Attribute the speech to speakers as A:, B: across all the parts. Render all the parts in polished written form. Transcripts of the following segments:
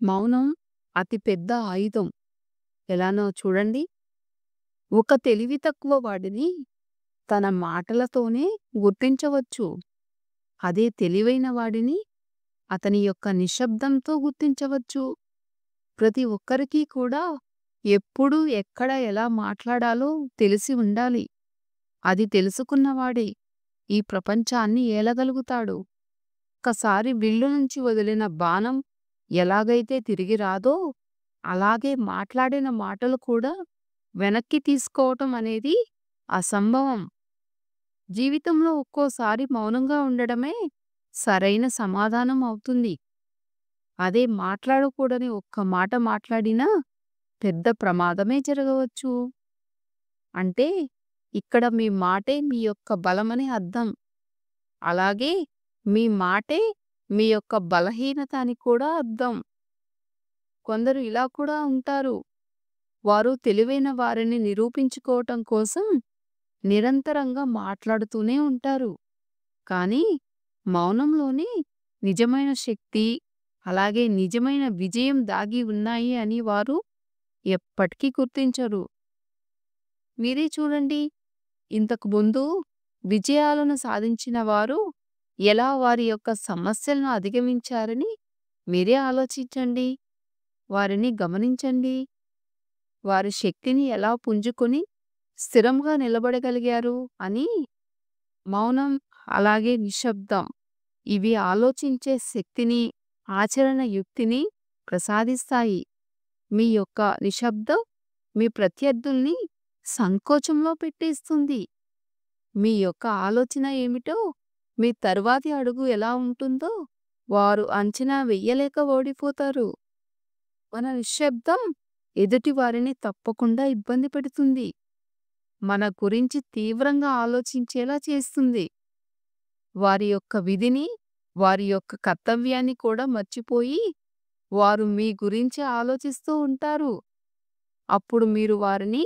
A: మౌనం అతి పెద్ద ఆయుధం. ఎలానో చూడండి. ఒక తెలివి తక్కువ వాడిని తన మాటలతోనే గుర్తించవచ్చు. అదే తెలివైన వాడిని అతని యొక్క నిశ్శబ్దంతో గుర్తించవచ్చు. ప్రతి ఒక్కరికి కూడా ఎప్పుడు, ఎక్కడ, ఎలా మాట్లాడాలో తెలిసి ఉండాలి. అది తెలుసుకున్నవాడే ఈ ప్రపంచాన్ని ఏలగలుగుతాడు. ఒక్కసారి విల్లు నుంచి వదిలిన బాణం ఎలాగైతే తిరిగి రాదో, అలాగే మాట్లాడిన మాటలు కూడా వెనక్కి తీసుకోవటం అనేది అసంభవం. జీవితంలో ఒక్కోసారి మౌనంగా ఉండడమే సరైన సమాధానం అవుతుంది. అదే మాట్లాడకూడని ఒక్క మాట మాట్లాడినా పెద్ద ప్రమాదమే జరగవచ్చు. అంటే ఇక్కడ మీ మాటే మీ యొక్క బలమని అర్థం. అలాగే మీ మాటే మీ యొక్క బలహీనత అని కూడా అర్థం. కొందరు ఇలా కూడా ఉంటారు. వారు తెలివైన వారిని నిరూపించుకోవటం కోసం నిరంతరంగా మాట్లాడుతూనే ఉంటారు. కానీ మౌనంలోనే నిజమైన శక్తి, అలాగే నిజమైన విజయం దాగి ఉన్నాయి అని వారు ఎప్పటికీ గుర్తించరు. మీరే చూడండి. ఇంతకు ముందు విజయాలను సాధించిన వారు ఎలా వారి యొక్క సమస్యలను అధిగమించారని మీరే ఆలోచించండి. వారిని గమనించండి. వారి శక్తిని ఎలా పుంజుకొని స్థిరంగా నిలబడగలిగారు అని. మౌనం అలాగే నిశ్శబ్దం ఇవి ఆలోచించే శక్తిని, ఆచరణ యుక్తిని ప్రసాదిస్తాయి. మీ యొక్క నిశ్శబ్దం మీ ప్రత్యర్థుల్ని సంకోచంలో పెట్టేస్తుంది. మీ యొక్క ఆలోచన ఏమిటో, మీ తరువాతి అడుగు ఎలా ఉంటుందో వారు అంచనా వెయ్యలేక ఓడిపోతారు. మన నిశ్శబ్దం ఎదుటి వారిని తప్పకుండా ఇబ్బంది పెడుతుంది. మన గురించి తీవ్రంగా ఆలోచించేలా చేస్తుంది. వారి యొక్క విధిని, వారి యొక్క కర్తవ్యాన్ని కూడా మర్చిపోయి వారు మీ గురించి ఆలోచిస్తూ ఉంటారు. అప్పుడు మీరు వారిని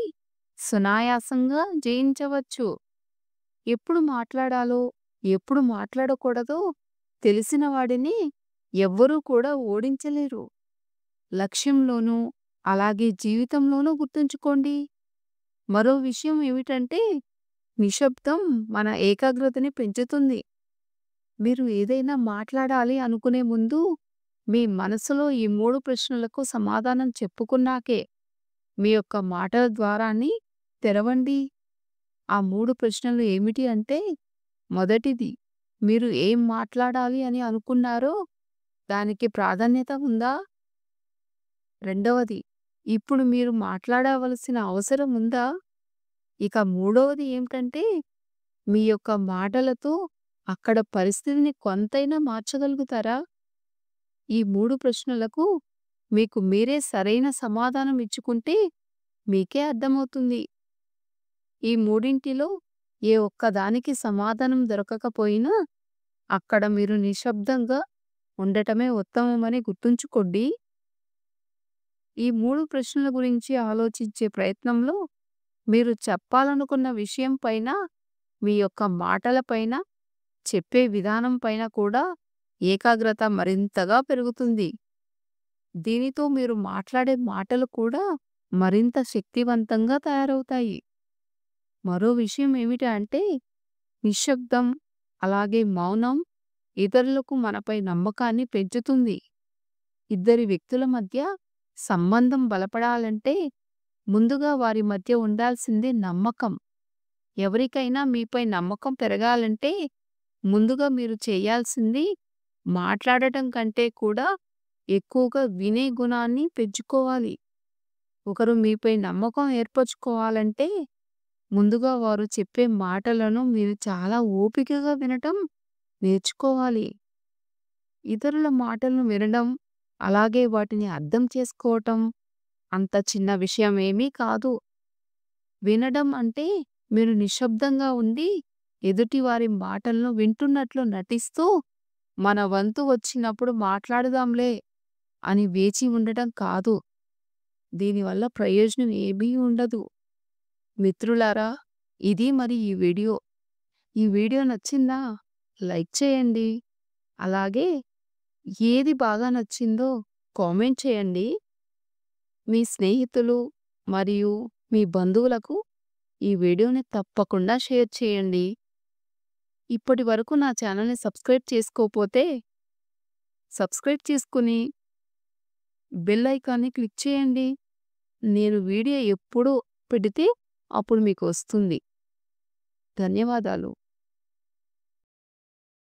A: సునాయాసంగా జయించవచ్చు. ఎప్పుడు మాట్లాడాలో, ఎప్పుడు మాట్లాడకూడదో తెలిసిన వాడిని ఎవ్వరూ కూడా ఓడించలేరు. లక్ష్యంలోనూ, అలాగే జీవితంలోనూ గుర్తుంచుకోండి. మరో విషయం ఏమిటంటే, నిశ్శబ్దం మన ఏకాగ్రతని పెంచుతుంది. మీరు ఏదైనా మాట్లాడాలి అనుకునే ముందు మీ మనసులో ఈ 3 ప్రశ్నలకు సమాధానం చెప్పుకున్నాకే మీ యొక్క మాటల ద్వారాన్ని తెరవండి. ఆ 3 ప్రశ్నలు ఏమిటి అంటే, మొదటిది, మీరు ఏం మాట్లాడాలి అని అనుకున్నారో దానికి ప్రాధాన్యత ఉందా? రెండవది, ఇప్పుడు మీరు మాట్లాడవలసిన అవసరం ఉందా? ఇక మూడవది ఏమిటంటే, మీ యొక్క మాటలతో అక్కడ పరిస్థితిని కొంతైనా మార్చగలుగుతారా? ఈ 3 ప్రశ్నలకు మీకు మీరే సరైన సమాధానం ఇచ్చుకుంటే మీకే అర్థమవుతుంది. ఈ మూడింటిలో ఏ ఒక్కదానికి సమాధానం దొరకకపోయినా అక్కడ మీరు నిశ్శబ్దంగా ఉండటమే ఉత్తమమని గుర్తుంచుకోండి. ఈ 3 ప్రశ్నల గురించి ఆలోచించే ప్రయత్నంలో మీరు చెప్పాలనుకున్న విషయం పైన, మీ యొక్క మాటల పైన, చెప్పే విధానం పైన కూడా ఏకాగ్రత మరింతగా పెరుగుతుంది. దీనితో మీరు మాట్లాడే మాటలు కూడా మరింత శక్తివంతంగా తయారవుతాయి. మరో విషయం ఏమిటి అంటే, నిశ్శబ్దం అలాగే మౌనం ఇతరులకు మనపై నమ్మకాన్ని పెంచుతుంది. ఇద్దరి వ్యక్తుల మధ్య సంబంధం బలపడాలంటే ముందుగా వారి మధ్య ఉండాల్సింది నమ్మకం. ఎవరికైనా మీపై నమ్మకం పెరగాలంటే ముందుగా మీరు చేయాల్సింది మాట్లాడటం కంటే కూడా ఎక్కువగా వినే గుణాన్ని పెంచుకోవాలి. ఒకరు మీపై నమ్మకం ఏర్పరచుకోవాలంటే ముందుగా వారు చెప్పే మాటలను మీరు చాలా ఓపికగా వినటం నేర్చుకోవాలి. ఇతరుల మాటలను వినడం, అలాగే వాటిని అర్థం చేసుకోవటం అంత చిన్న విషయం ఏమీ కాదు. వినడం అంటే మీరు నిశ్శబ్దంగా ఉండి ఎదుటివారి మాటలను వింటున్నట్లు నటిస్తూ మన వంతు వచ్చినప్పుడు మాట్లాడదాంలే అని వేచి ఉండటం కాదు. దీనివల్ల ప్రయోజనం ఏమీ ఉండదు. మిత్రులారా, ఇది మరి ఈ వీడియో. ఈ వీడియో నచ్చిందా? లైక్ చేయండి. అలాగే ఏది బాగా నచ్చిందో కామెంట్ చేయండి. మీ స్నేహితులు మరియు మీ బంధువులకు ఈ వీడియోని తప్పకుండా షేర్ చేయండి. ఇప్పటివరకు నా ఛానల్‌ని సబ్స్క్రైబ్ చేసుకోకపోతే సబ్స్క్రైబ్ చేసుకొని బెల్ ఐకాన్‌ని క్లిక్ చేయండి. నేను వీడియో ఎప్పుడు పెడితే అప్పుడు మీకు వస్తుంది. ధన్యవాదాలు.